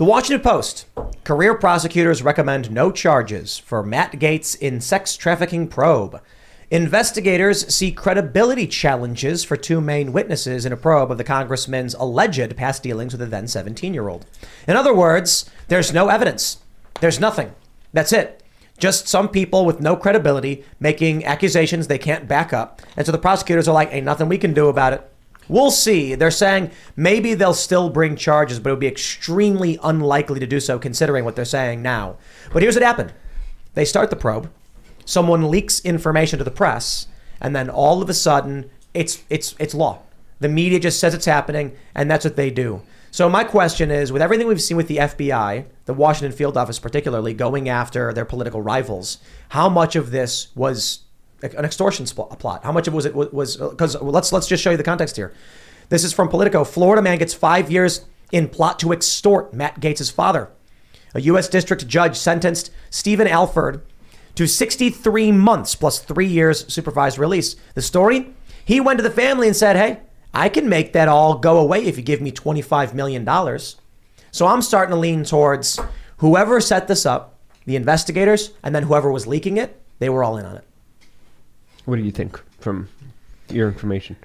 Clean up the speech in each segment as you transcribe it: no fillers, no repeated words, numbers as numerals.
The Washington Post. Career prosecutors recommend no charges for Matt Gaetz in sex trafficking probe. Investigators see credibility challenges for two main witnesses in a probe of the congressman's alleged past dealings with a then 17-year-old. In other words, there's no evidence. There's nothing. That's it. Just some people with no credibility making accusations they can't back up. And so the prosecutors are like, ain't nothing we can do about it. We'll see. They're saying maybe they'll still bring charges, but it would be extremely unlikely to do so considering what they're saying now. But here's what happened. They start the probe. Someone leaks information to the press, and then all of a sudden, it's law. The media just says it's happening, and that's what they do. So my question is, with everything we've seen with the FBI, the Washington field office particularly, going after their political rivals, how much of this was an extortion plot? How much of it was because let's just show you the context here. This is from Politico. Florida man gets 5 years in plot to extort Matt Gaetz' father. A U.S. district judge sentenced Stephen Alford to 63 months plus 3 years supervised release. The story? He went to the family and said, hey, I can make that all go away if you give me $25 million. So I'm starting to lean towards whoever set this up, the investigators, and then whoever was leaking it, they were all in on it. What do you think from your information?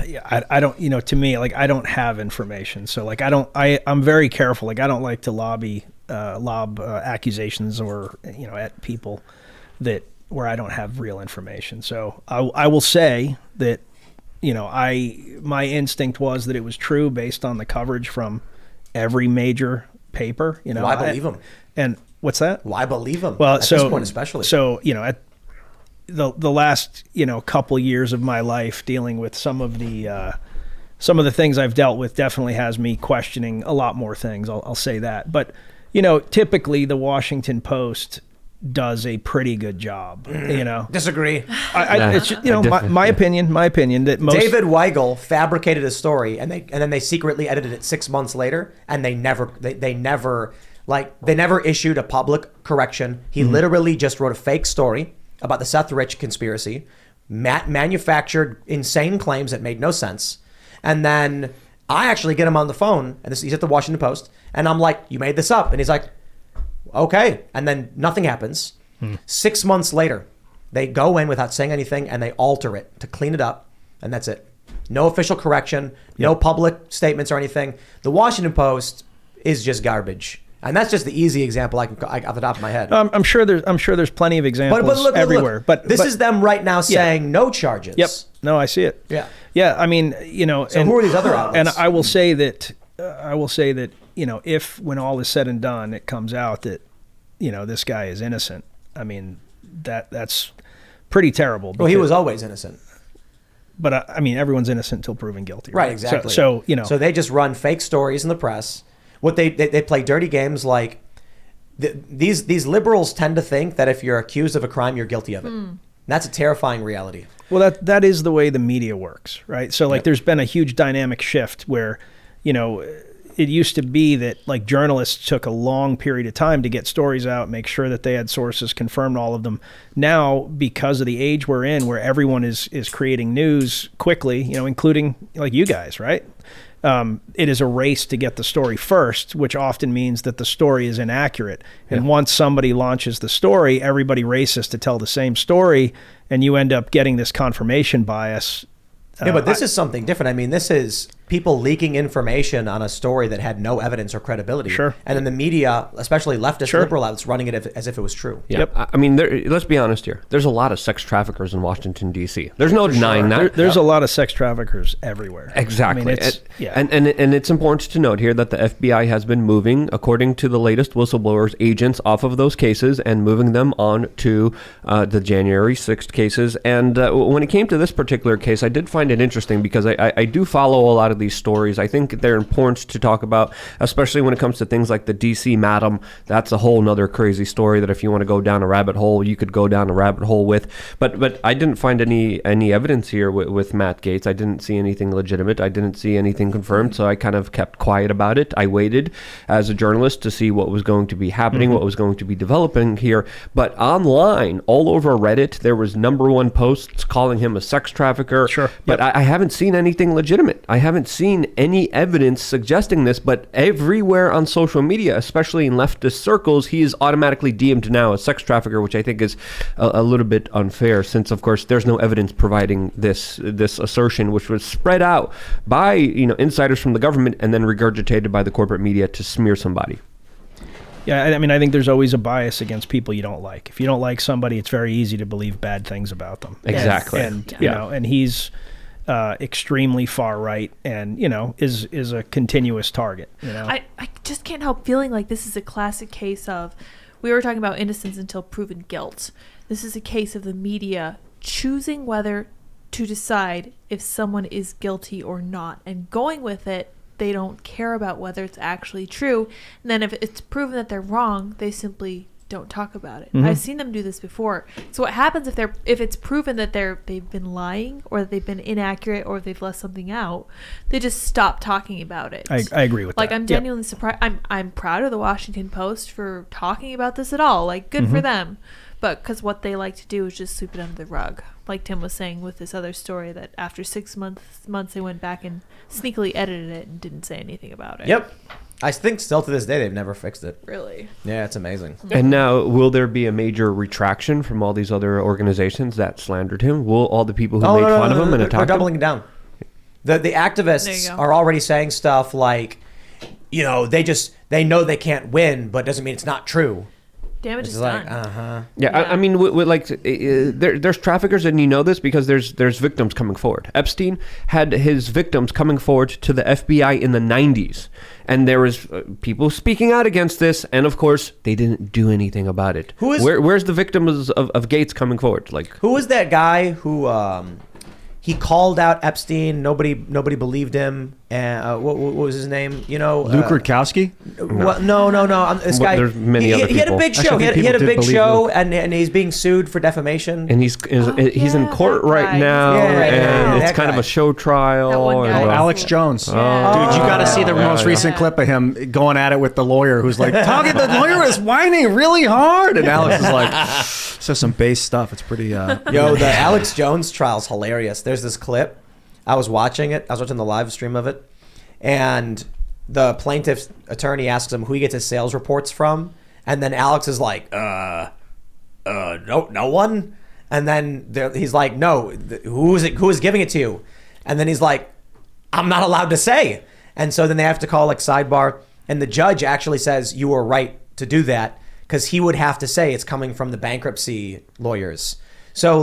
Yeah, I don't, to me, like, I don't have information. So like, I'm very careful. Like, I don't like to lob accusations or, at people where I don't have real information. So I will say that, my instinct was that it was true based on the coverage from every major paper. Why believe him? And what's that? Why believe him? Well, at this point especially. So, at the last, couple years of my life dealing with some of the things I've dealt with definitely has me questioning a lot more things. I'll say that. But, typically the Washington Post does a pretty good job. Disagree. It's my opinion that most David Weigel fabricated a story and then they secretly edited it 6 months later, and they never issued a public correction. He literally just wrote a fake story about the Seth Rich conspiracy, manufactured insane claims that made no sense, and then I actually get him on the phone, and he's at the Washington Post, and I'm like, you made this up, and he's like, okay. And then nothing happens. 6 months later, they go in without saying anything and they alter it to clean it up. And that's it. No official correction, no public statements or anything. The Washington Post is just garbage. And that's just the easy example I can off the top of my head. I'm sure there's plenty of examples look, everywhere. But this is them right now saying no charges. Yep. No, I see it. Yeah. Yeah. I mean, So who are these other outlets? And I will say that if when all is said and done, it comes out that, this guy is innocent, I mean, that's pretty terrible. Well, he was always innocent. But everyone's innocent until proven guilty. Right, exactly. So they just run fake stories in the press. What they play dirty games like these liberals tend to think that if you're accused of a crime, you're guilty of it. That's a terrifying reality. Well, that is the way the media works, right? So there's been a huge dynamic shift where, it used to be that like journalists took a long period of time to get stories out, make sure that they had sources, confirmed all of them. Now, because of the age we're in, where everyone is creating news quickly, including like you guys, right? It is a race to get the story first, which often means that the story is inaccurate. And once somebody launches the story, everybody races to tell the same story, and you end up getting this confirmation bias. But this is something different. I mean, this is people leaking information on a story that had no evidence or credibility. Sure. And then the media, especially leftist liberal outlets, running it as if it was true. Yeah. Yep. I mean, let's be honest here. There's a lot of sex traffickers in Washington, D.C. There's no denying that. There's a lot of sex traffickers everywhere. Exactly. And it's important to note here that the FBI has been moving, according to the latest whistleblowers, agents off of those cases and moving them on to the January 6th cases. And when it came to this particular case, I did find it interesting because I do follow a lot of these stories. I think they're important to talk about, especially when it comes to things like the DC Madam. That's a whole nother crazy story that if you want to go down a rabbit hole, you could go down a rabbit hole with. But I didn't find any evidence here with Matt Gaetz. I didn't see anything legitimate. I didn't see anything confirmed. So I kind of kept quiet about it. I waited as a journalist to see what was going to be happening, what was going to be developing here. But online, all over Reddit, there was #1 posts calling him a sex trafficker. Sure. But I haven't seen anything legitimate. I haven't haven't seen any evidence suggesting this, but everywhere on social media, especially in leftist circles, he is automatically deemed now a sex trafficker, which I think is a little bit unfair, since of course there's no evidence providing this assertion, which was spread out by insiders from the government and then regurgitated by the corporate media to smear somebody. Yeah, I mean, I think there's always a bias against people you don't like. If you don't like somebody, it's very easy to believe bad things about them. Exactly. And and he's extremely far right, and is a continuous target. I just can't help feeling like this is a classic case of, we were talking about innocence until proven guilt. This is a case of the media choosing whether to decide if someone is guilty or not, and going with it. They don't care about whether it's actually true. And then if it's proven that they're wrong, they simply don't talk about it. Mm-hmm. I've seen them do this before. So what happens if it's proven that they've been lying, or that they've been inaccurate, or they've left something out, they just stop talking about it. I agree with that. Like, I'm genuinely surprised. I'm proud of the Washington Post for talking about this at all. Like, good for them. But because what they like to do is just sweep it under the rug. Like Tim was saying with this other story, that after 6 months they went back and sneakily edited it and didn't say anything about it. Yep. I think still to this day they've never fixed it. Really? Yeah, it's amazing. And now, will there be a major retraction from all these other organizations that slandered him? Will all the people who made fun of him and attacked him? We're doubling down. The activists are already saying stuff like, they know they can't win, but doesn't mean it's not true. Damage is like, done. Yeah, I mean, there's traffickers, and this because there's victims coming forward. Epstein had his victims coming forward to the FBI in the 90s, and there was people speaking out against this, and of course they didn't do anything about it. Where's the victims of Gaetz coming forward? Like, who was that guy who he called out Epstein? Nobody believed him. And what was his name? Luke Rutkowski? No. This guy. There's many other people. He had a big show. He had a big show, and he's being sued for defamation. And he's in court right now, and it's kind of a show trial. Alex Jones. Dude, you got to see the most recent clip of him going at it with the lawyer, who's like, the lawyer is whining really hard, and Alex is like, says some base stuff. It's pretty. The Alex Jones trial's hilarious. There's this clip. I was watching it. I was watching the live stream of it. And the plaintiff's attorney asks him who he gets his sales reports from. And then Alex is like, no one. And then he's like, no, who is giving it to you? And then he's like, I'm not allowed to say. And so then they have to call sidebar. And the judge actually says, you were right to do that, because he would have to say it's coming from the bankruptcy lawyers. So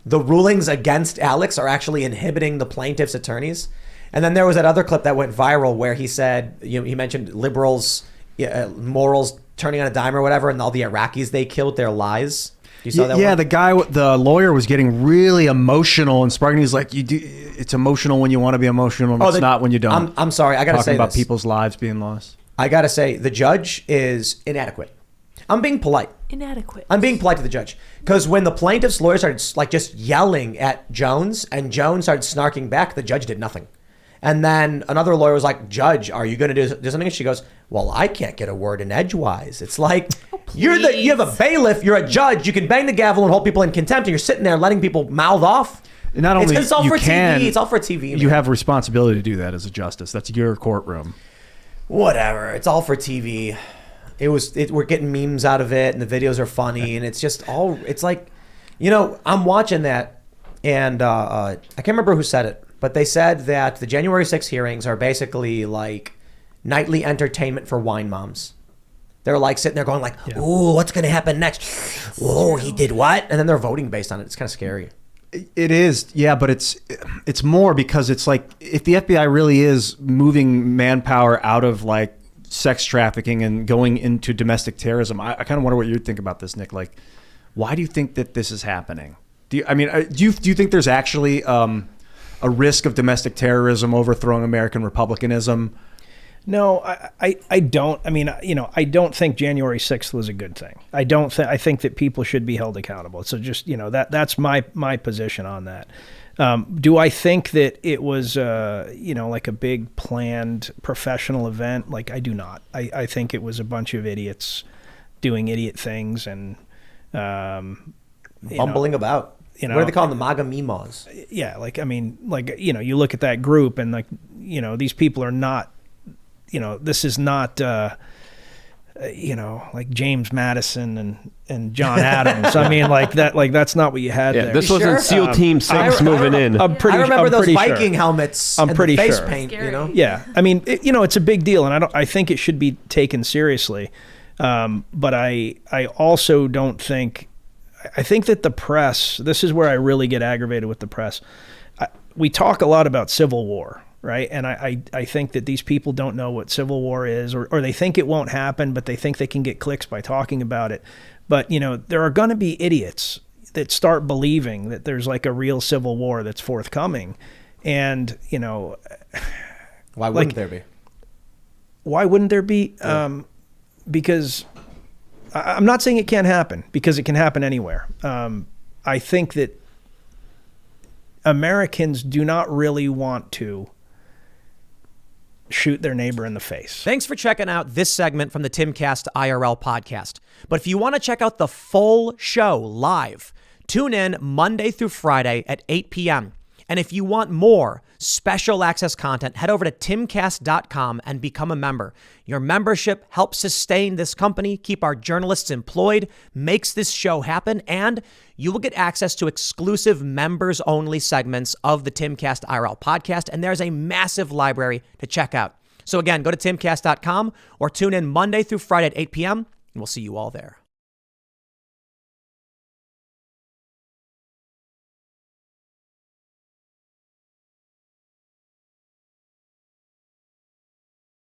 the rulings against Alex are actually inhibiting the plaintiff's attorneys. And then there was that other clip that went viral where he said, he mentioned liberals, morals turning on a dime or whatever, and all the Iraqis they killed, their lies. You saw that one? The lawyer was getting really emotional and sparking. He's like, it's emotional when you want to be emotional, but it's not when you don't. I'm sorry, I got to say talking about this. people's lives being lost. I got to say, the judge is inadequate. I'm being polite. Inadequate. I'm being polite to the judge, because when the plaintiff's lawyer started just yelling at Jones, and Jones started snarking back, the judge did nothing. And then another lawyer was like, Judge, are you going to do something? And she goes, well, I can't get a word in edgewise. It's like, you have a bailiff, you're a judge, you can bang the gavel and hold people in contempt, and you're sitting there letting people mouth off. Not only it's all for TV. It's all for TV. You have responsibility to do that as a justice. That's your courtroom. Whatever. It's all for TV. We're getting memes out of it, and the videos are funny, and it's just all. It's like, I'm watching that, and I can't remember who said it, but they said that the January 6th hearings are basically like nightly entertainment for wine moms. They're sitting there going ooh, what's going to happen next? Oh, he did what? And then they're voting based on it. It's kind of scary. It is, yeah, but it's more because it's like, if the FBI really is moving manpower out of sex trafficking and going into domestic terrorism, I kind of wonder what you think about this, Nick. Why do you think that this is happening? Do you think there's actually a risk of domestic terrorism overthrowing American republicanism? No, I don't. I don't think January 6th was a good thing. I think that people should be held accountable. So just, that's my position on that. Do I think that it was, a big planned professional event? I do not. I think it was a bunch of idiots doing idiot things and bumbling about. You know, What do they call them? The MAGA Mimas. Yeah, like, I mean, like, you know, you look at that group and, like, you know, these people are not, you know, this is not, you know, like James Madison and John Adams. I mean, like that's not what you had there. This wasn't SEAL Team 6 moving in. I remember those Viking sure. helmets I'm and pretty the face sure. paint, you know? Yeah. I mean, you know, it's a big deal, and I think it should be taken seriously. But I also don't think, I think that the press, this is where I really get aggravated with the press. We talk a lot about civil war, right? And I think that these people don't know what civil war is, or they think it won't happen, but they think they can get clicks by talking about it. But, you know, there are going to be idiots that start believing that there's like a real civil war that's forthcoming. And, you know, Why wouldn't there be? Why wouldn't there be? Yeah. Because I'm not saying it can't happen, because it can happen anywhere. I think that Americans do not really want to shoot their neighbor in the face. Thanks for checking out this segment from the Timcast IRL podcast. But if you want to check out the full show live, tune in Monday through Friday at 8 p.m. And if you want more special access content, head over to timcast.com and become a member. Your membership helps sustain this company, keep our journalists employed, makes this show happen, and you will get access to exclusive members-only segments of the Timcast IRL podcast, and there's a massive library to check out. So again, go to timcast.com or tune in Monday through Friday at 8 p.m., and we'll see you all there.